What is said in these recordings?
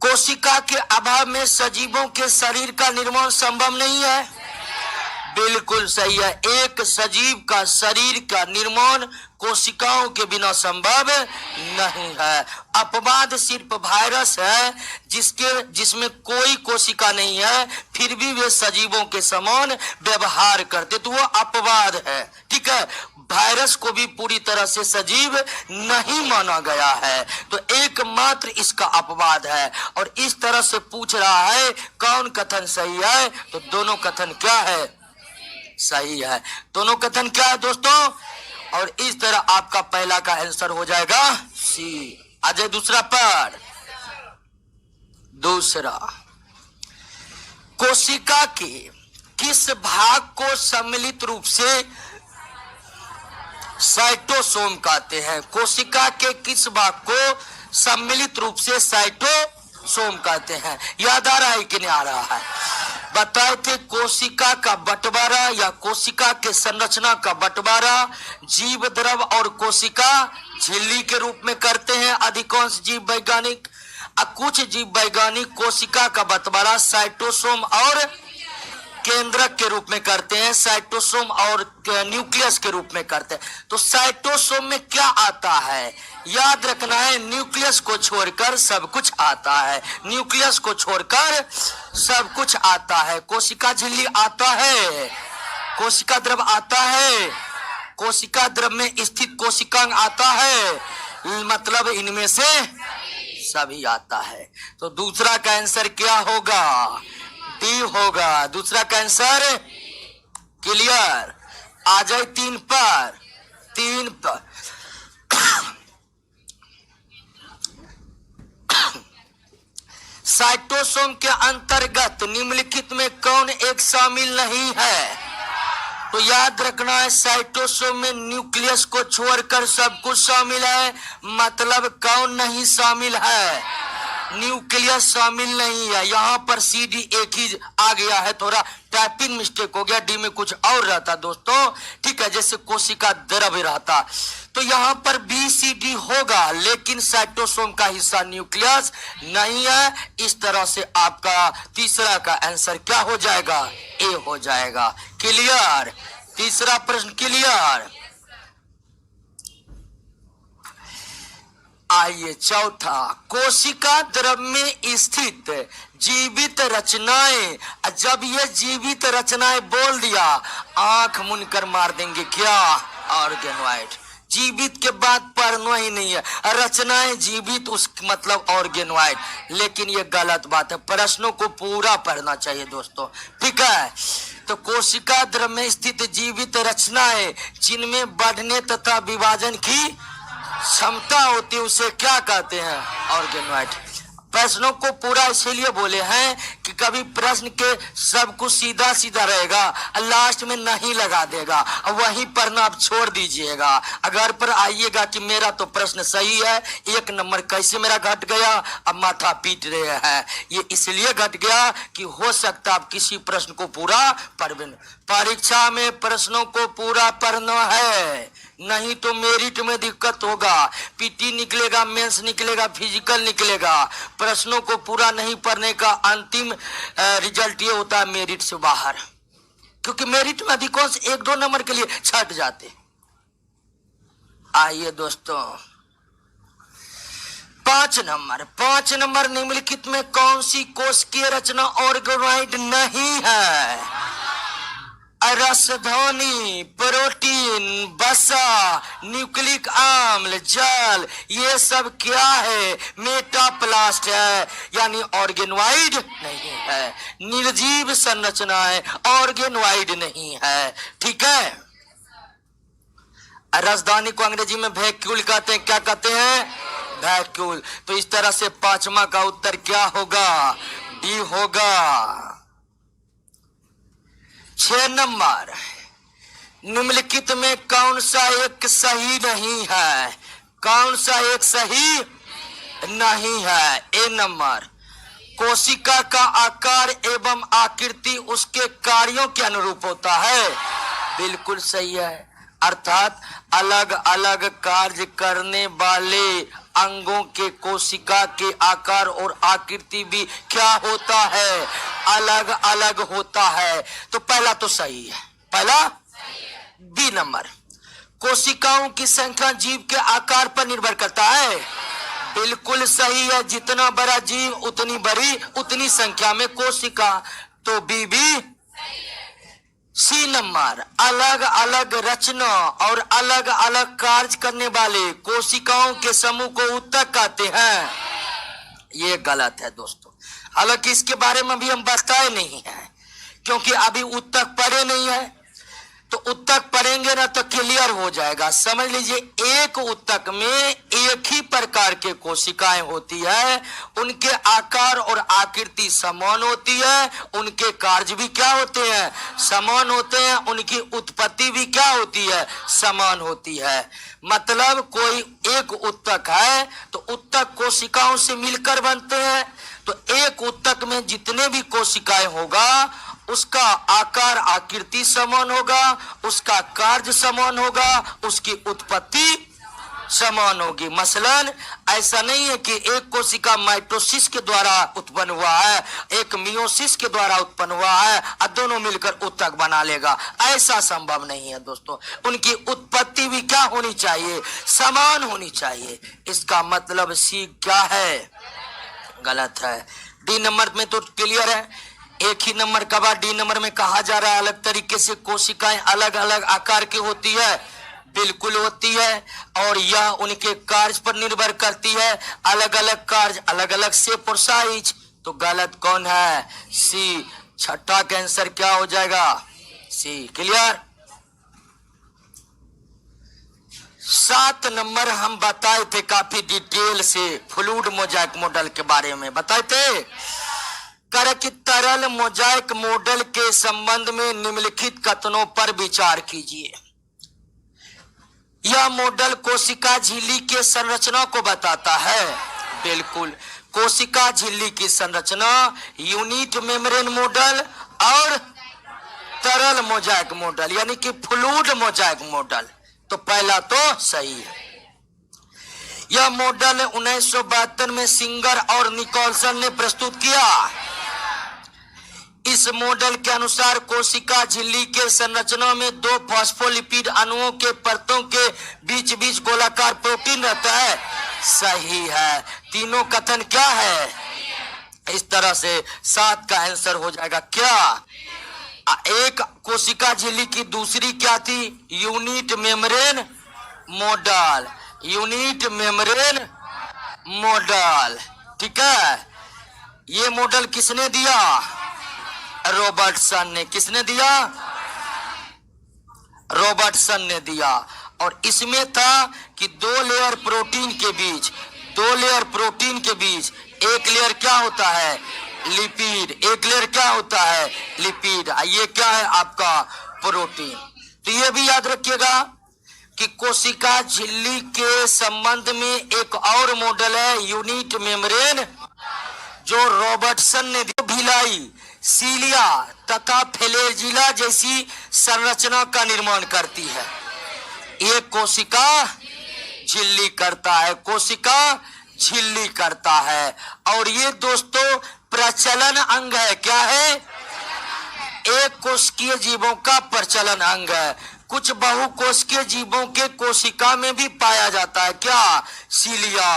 कोशिका के अभाव में सजीवों के शरीर का निर्माण संभव नहीं है। बिल्कुल सही है। एक सजीव का शरीर का निर्माण कोशिकाओं के बिना संभव नहीं है। अपवाद सिर्फ वायरस है जिसमें कोई कोशिका नहीं है, फिर भी वे सजीवों के समान व्यवहार करते, तो वो अपवाद है। ठीक है, वायरस को भी पूरी तरह से सजीव नहीं माना गया है, तो एकमात्र इसका अपवाद है। और इस तरह से पूछ रहा है कौन कथन सही है, तो दोनों कथन क्या है, सही है। दोनों कथन क्या है दोस्तों, और इस तरह आपका पहला का आंसर हो जाएगा सी। आ जाए दूसरा पर। दूसरा, कोशिका के किस भाग को सम्मिलित रूप से साइटोसोम कहते हैं? कोशिका के किस भाग को सम्मिलित रूप से साइटोसोम कहते हैं? याद आ रहा है कि नहीं आ रहा है? बताए थे कोशिका का बंटवारा या कोशिका के संरचना का बंटवारा जीव द्रव और कोशिका झिल्ली के रूप में करते हैं अधिकांश जीव वैज्ञानिक। कुछ जीव वैज्ञानिक कोशिका का बंटवारा साइटोसोम और केंद्रक के रूप में करते हैं, साइटोसोम और न्यूक्लियस के रूप में करते हैं। तो साइटोसोम में क्या आता है, याद रखना है, न्यूक्लियस को छोड़कर सब कुछ आता है। न्यूक्लियस को छोड़कर सब कुछ आता है। कोशिका झिल्ली आता है, कोशिका द्रव आता है, कोशिका द्रव में स्थित कोशिकांग आता है, मतलब इनमें से सभी आता है। तो दूसरा का आंसर क्या होगा, डी होगा। दूसरा का आंसर क्लियर। आ जाए तीन पर। साइटोसोम के अंतर्गत निम्नलिखित में कौन एक शामिल नहीं है? तो याद रखना है साइटोसोम में न्यूक्लियस को छोड़कर सब कुछ शामिल है, मतलब कौन नहीं शामिल है? न्यूक्लियस शामिल नहीं है। यहाँ पर सी डी एक ही आ गया है, थोड़ा टाइपिंग मिस्टेक हो गया, डी में कुछ और रहता दोस्तों। ठीक है, जैसे कोशिका द्रव रहता, तो यहाँ पर बी सी डी होगा, लेकिन साइटोसोम का हिस्सा न्यूक्लियस नहीं है। इस तरह से आपका तीसरा का आंसर क्या हो जाएगा, ए हो जाएगा। क्लियर, तीसरा प्रश्न क्लियर। आइए चौथा, कोशिका द्रव में स्थित जीवित रचनाएं, जब ये जीवित रचनाएं बोल दिया आंख मुनकर मार देंगे क्या, ऑर्गेनॉइड। जीवित के बाद पढ़ना ही नहीं है, रचनाएं जीवित उस मतलब ऑर्गेनॉइड, लेकिन ये गलत बात है, प्रश्नों को पूरा पढ़ना चाहिए दोस्तों। ठीक है, तो कोशिका द्रव में स्थित जीवित रचनाएं जिनमें बढ़ने तथा विभाजन की क्षमता होती है उसे क्या कहते हैं, ऑर्गेनॉइड। प्रश्नों को पूरा इसीलिए बोले हैं कि कभी प्रश्न के सब कुछ सीधा सीधा रहेगा, लास्ट में नहीं लगा देगा, वहीं पढ़ना आप छोड़ दीजिएगा। अगर पर आइएगा कि मेरा तो प्रश्न सही है, एक नंबर कैसे मेरा घट गया, अब माथा पीट रहे हैं। ये इसलिए घट गया कि हो सकता आप किसी प्रश्न को पूरा पढ़, परीक्षा में प्रश्नों को पूरा पढ़ना है, नहीं तो मेरिट में दिक्कत होगा। पीटी निकलेगा, मेंस निकलेगा, फिजिकल निकलेगा। प्रश्नों को पूरा नहीं पढ़ने का अंतिम रिजल्ट ये होता है मेरिट से बाहर, क्योंकि मेरिट में अधिकांश 1-2 नंबर के लिए छट जाते। आइए दोस्तों, 5 नंबर निम्नलिखित में कौन सी कोशिकीय रचना ऑर्गेनॉइड नहीं है? रसधौनी, प्रोटीन, वसा, न्यूक्लिक अम्ल, जल, ये सब क्या है, मेटाप्लास्ट है, यानी ऑर्गेनॉइड नहीं है। निर्जीव संरचना है, ऑर्गेनॉइड नहीं है। ठीक है, रसधौनी को अंग्रेजी में वैक्यूल कहते हैं। क्या कहते हैं, वैक्यूल। तो इस तरह से पांचवा का उत्तर क्या होगा, डी होगा। 6 नंबर, निम्नलिखित में कौन सा एक सही नहीं है? कौन सा एक सही नहीं है? ए नंबर, कोशिका का आकार एवं आकृति उसके कार्यों के अनुरूप होता है। बिल्कुल सही है। अर्थात अलग अलग कार्य करने वाले अंगों के कोशिका के आकार और आकृति भी क्या होता है, अलग अलग होता है। तो पहला तो सही है, पहला बी नंबर। कोशिकाओं की संख्या जीव के आकार पर निर्भर करता है, बिल्कुल सही है। जितना बड़ा जीव उतनी बड़ी उतनी संख्या में कोशिका, तो बी भी। सी नंबर, अलग अलग रचना और अलग अलग कार्य करने वाले कोशिकाओं के समूह को ऊतक कहते हैं। ये गलत है दोस्तों, हालांकि इसके बारे में भी हम बताए नहीं है, क्योंकि अभी ऊतक पढ़े नहीं है। तो ऊतक पढ़ेंगे ना तो क्लियर हो जाएगा। समझ लीजिए, एक ऊतक में एक ही प्रकार के कोशिकाएं होती है, उनके आकार और आकृति समान होती है, उनके कार्य भी क्या होते हैं, समान होते हैं, उनकी उत्पत्ति भी क्या होती है, समान होती है। मतलब कोई एक ऊतक है तो ऊतक कोशिकाओं से मिलकर बनते हैं। तो एक ऊतक में जितने भी कोशिकाएं होगा उसका आकार आकृति समान होगा, उसका कार्य समान होगा, उसकी उत्पत्ति समान होगी। मसलन ऐसा नहीं है कि एक कोशिका माइटोसिस के द्वारा उत्पन्न हुआ है, एक मियोसिस के द्वारा उत्पन्न हुआ है और दोनों मिलकर ऊतक बना लेगा, ऐसा संभव नहीं है दोस्तों। उनकी उत्पत्ति भी क्या होनी चाहिए, समान होनी चाहिए। इसका मतलब सी क्या है, गलत है। डी नंबर में तो क्लियर है, एक ही नंबर का बाद डी नंबर में कहा जा रहा है अलग तरीके से कोशिकाएं अलग अलग आकार की होती है, बिल्कुल होती है। और यह उनके कार्य पर निर्भर करती है, अलग अलग कार्य, अलग अलग शेप और साइज। तो गलत कौन है, सी। छठा का आंसर क्या हो जाएगा, सी। क्लियर। 7 नंबर हम बताए थे काफी डिटेल से फ्लूइड मोजाइक मॉडल के बारे में बताए थे। कर कि तरल मोजाइक मॉडल के संबंध में निम्नलिखित कथनों पर विचार कीजिए। यह मॉडल कोशिका झिल्ली के संरचना को बताता है, बिल्कुल। कोशिका झिल्ली की संरचना यूनिट मेम्ब्रेन मॉडल और तरल मोजाइक मॉडल यानी कि फ्लूइड मोजाइक मॉडल, तो पहला तो सही है। यह मॉडल 1972 में सिंगर और निकोलसन ने प्रस्तुत किया। इस मॉडल के अनुसार कोशिका झिल्ली के संरचना में 2 फॉस्फोलिपिड अणुओं के परतों के बीच बीच गोलाकार प्रोटीन रहता है, सही है। तीनों कथन क्या है, इस तरह से 7 का आंसर हो जाएगा क्या। एक कोशिका झिल्ली की दूसरी क्या थी, unit membrane model, unit membrane model, ठीक है। ये मॉडल किसने दिया, रॉबर्टसन ने। किसने दिया, रॉबर्टसन ने दिया। और इसमें था कि 2 लेयर प्रोटीन के बीच, 2 लेयर प्रोटीन के बीच एक लेयर क्या होता है, लिपिड, एक लेयर क्या होता है, लिपिड। ये क्या है आपका प्रोटीन। तो ये भी याद रखिएगा कि कोशिका झिल्ली के संबंध में एक और मॉडल है यूनिट मेम्ब्रेन, जो रॉबर्टसन ने भिलाई, सीलिया तथा फ्लैजिला जैसी संरचना का निर्माण करती है। ये कोशिका झिल्ली करता है, कोशिका झिल्ली करता है। और ये दोस्तों प्रचलन अंग है, क्या है, एक कोशिकीय जीवों का प्रचलन अंग है। कुछ बहुकोशिकीय जीवों के कोशिका में भी पाया जाता है, क्या, सीलिया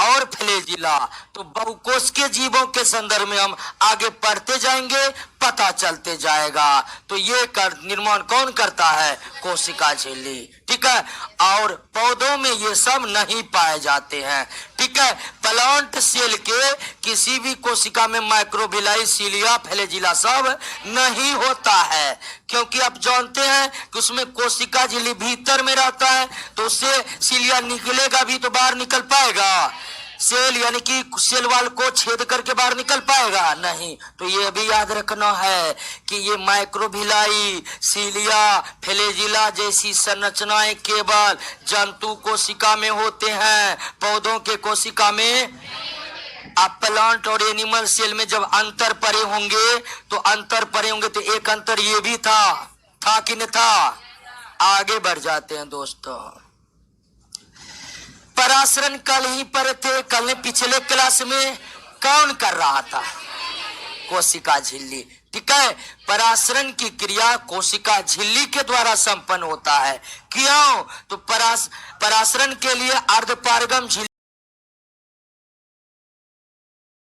और फ्लैजिला। तो बहुकोशिकीय जीवों के संदर्भ में हम आगे पढ़ते जाएंगे, पता चलते जाएगा। तो ये निर्माण कौन करता है, कोशिका झिल्ली, ठीक है। और पौधों में ये सब नहीं पाए जाते हैं, ठीक है। प्लांट सेल के किसी भी कोशिका में माइक्रोविलाई, सीलिया, फ्लैजिला सब नहीं होता है, क्योंकि आप जानते हैं कि उसमें कोशिका झिल्ली भीतर में रहता है, तो उससे सीलिया निकलेगा भी तो बाहर निकल पाएगा, सेल यानी कि सेल वाल को छेद करके बाहर निकल पाएगा नहीं। तो ये भी याद रखना है कि ये माइक्रोविलाई, सीलिया, फ्लैजिला जैसी संरचनाएं केवल जंतु कोशिका में होते हैं, पौधों के कोशिका में। आप प्लांट और एनिमल सेल में जब अंतर पड़े होंगे तो एक अंतर ये भी था कि नहीं था, आगे बढ़ जाते हैं दोस्तों। पराशरण कल ही पर थे, कल ने पिछले क्लास में कौन कर रहा था? कोशिका झिल्ली। ठीक है, पराशरण की क्रिया कोशिका झिल्ली के द्वारा संपन्न होता है। क्यों? तो पराशरण के लिए अर्धपारगम झिल्ली